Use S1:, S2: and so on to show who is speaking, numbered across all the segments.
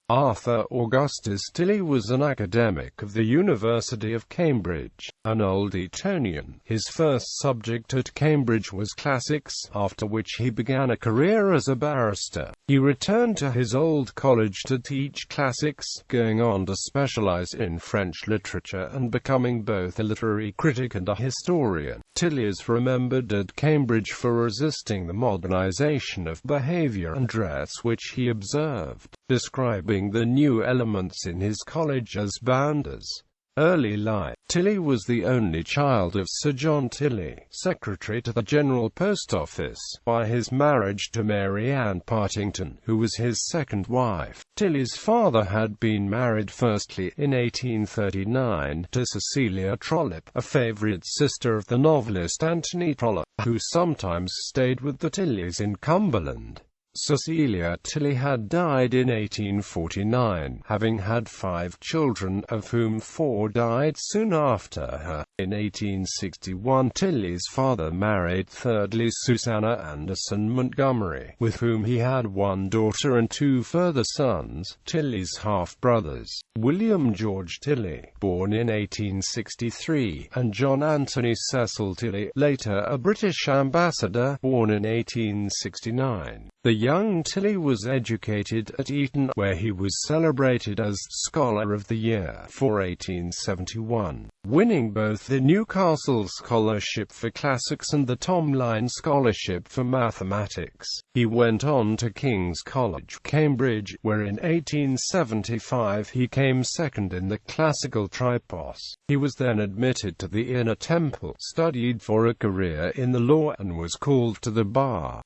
S1: Arthur Augustus Tilley was an academic of the University of Cambridge, an old Etonian. His first subject at Cambridge was classics, after which he began a career as a barrister. He returned to his old college to teach classics, going on to specialise in French literature and becoming both a literary critic and a historian. Tilley is remembered at Cambridge for resisting the modernisation of behaviour and dress which he observed, describing the new elements in his college as bounders. Early life. Tilley was the only child of Sir John Tilley, secretary to the General Post Office, by his marriage to Mary Ann Partington, who was his second wife. Tilley's father had been married firstly, in 1839, to Cecilia Trollope, a favourite sister of the novelist Anthony Trollope, who sometimes stayed with the Tilleys in Cumberland. Cecilia Tilley had died in 1849, having had 5 children, of whom 4 died soon after her. In 1861, Tilley's father married thirdly Susanna Anderson Montgomery, with whom he had 1 daughter and 2 further sons, Tilley's half-brothers, William George Tilley, born in 1863, and John Anthony Cecil Tilley, later a British ambassador, born in 1869. The young Tilley was educated at Eton, where he was celebrated as Scholar of the Year for 1871, winning both the Newcastle Scholarship for Classics and the Tom Lyne Scholarship for Mathematics. He went on to King's College, Cambridge, where in 1875 he came second in the classical tripos. He was then admitted to the Inner Temple, studied for a career in the law, and was called to the bar.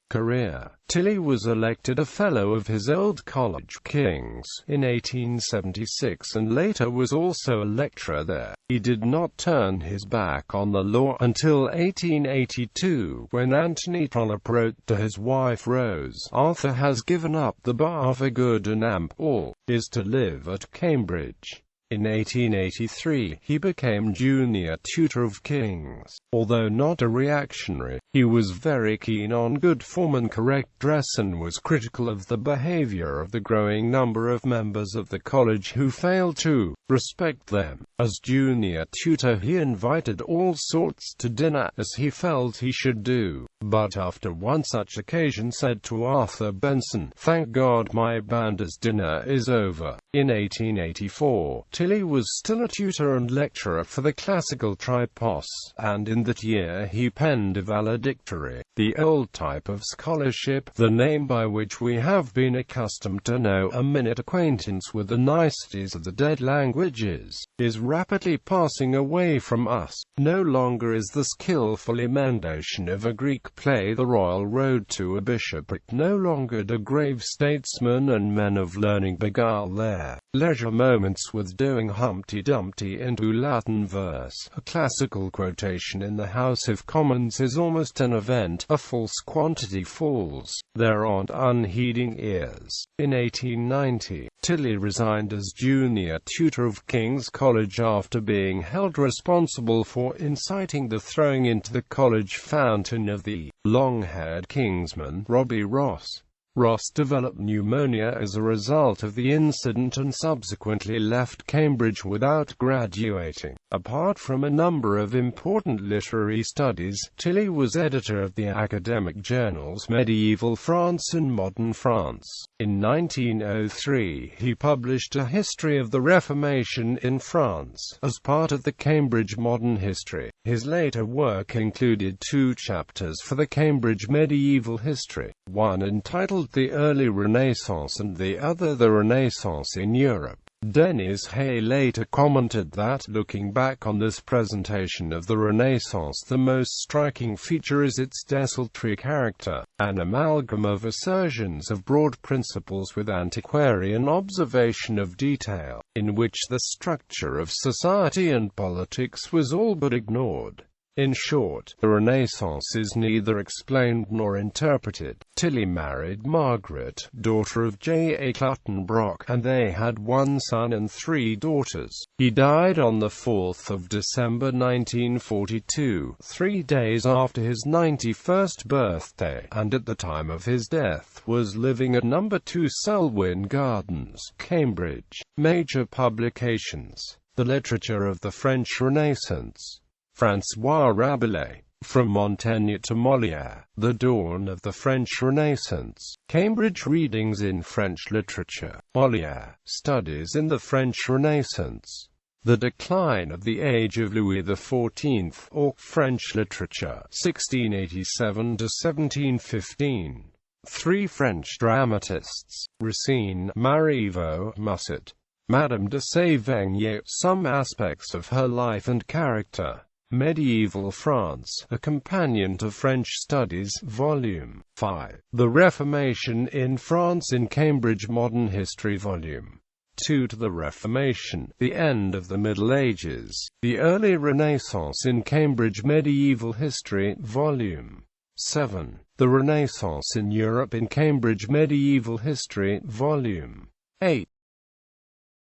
S1: Tilley was elected a Fellow of his old college, King's, in 1876 and later was also a lecturer there. He did not turn his back on the law until 1882, when Anthony Trollope wrote to his wife Rose, "Arthur has given up the bar for good and all is to live at Cambridge." In 1883, he became junior tutor of King's. Although not a reactionary, he was very keen on good form and correct dress and was critical of the behaviour of the growing number of members of the college who failed to respect them. As junior tutor, he invited all sorts to dinner, as he felt he should do, but after one such occasion said to Arthur Benson, "Thank God my bounder's dinner is over." In 1884, Tilley was still a tutor and lecturer for the classical tripos, and in that year he penned a valedictory, the old type of scholarship, the name by which we have been accustomed to know. A minute acquaintance with the niceties of the dead languages is rapidly passing away from us. No longer is the skillful emendation of a Greek play the royal road to a bishopric. No longer do grave statesmen and men of learning beguile their leisure moments with doing Humpty Dumpty into Latin verse. A classical quotation in the House of Commons is almost an event. A false quantity falls there on unheeding ears. In 1890, Tilley resigned as junior tutor of King's College after being held responsible for inciting the throwing into the college fountain of the long-haired Kingsman, Robbie Ross. Ross developed pneumonia as a result of the incident and subsequently left Cambridge without graduating. Apart from a number of important literary studies, Tilley was editor of the academic journals Medieval France and Modern France. In 1903, he published a history of the Reformation in France, as part of the Cambridge Modern History. His later work included 2 chapters for the Cambridge Medieval History, one entitled The Early Renaissance and the other The Renaissance in Europe. He later commented that, looking back on this presentation of the Renaissance, the most striking feature is its desultory character, an amalgam of assertions of broad principles with antiquarian observation of detail, in which the structure of society and politics was all but ignored. In short, the Renaissance is neither explained nor interpreted. Tilley married Margaret, daughter of J. A. Clutton-Brock, and they had one son and 3 daughters. He died on the 4th of December 1942, 3 days after his 91st birthday, and at the time of his death was living at No. 2 Selwyn Gardens, Cambridge. Major publications: The Literature of the French Renaissance, François Rabelais, From Montaigne to Molière, The Dawn of the French Renaissance, Cambridge Readings in French Literature, Molière, Studies in the French Renaissance, The Decline of the Age of Louis XIV, or French Literature, 1687 to 1715. 3 French dramatists, Racine, Marivaux, Musset, Madame de Sévigné, Some Aspects of Her Life and Character, Medieval France, A Companion to French Studies, Volume 5. The Reformation in France in Cambridge Modern History, Volume 2. To the Reformation, the End of the Middle Ages, The Early Renaissance in Cambridge Medieval History, Volume 7. The Renaissance in Europe in Cambridge Medieval History, Volume 8.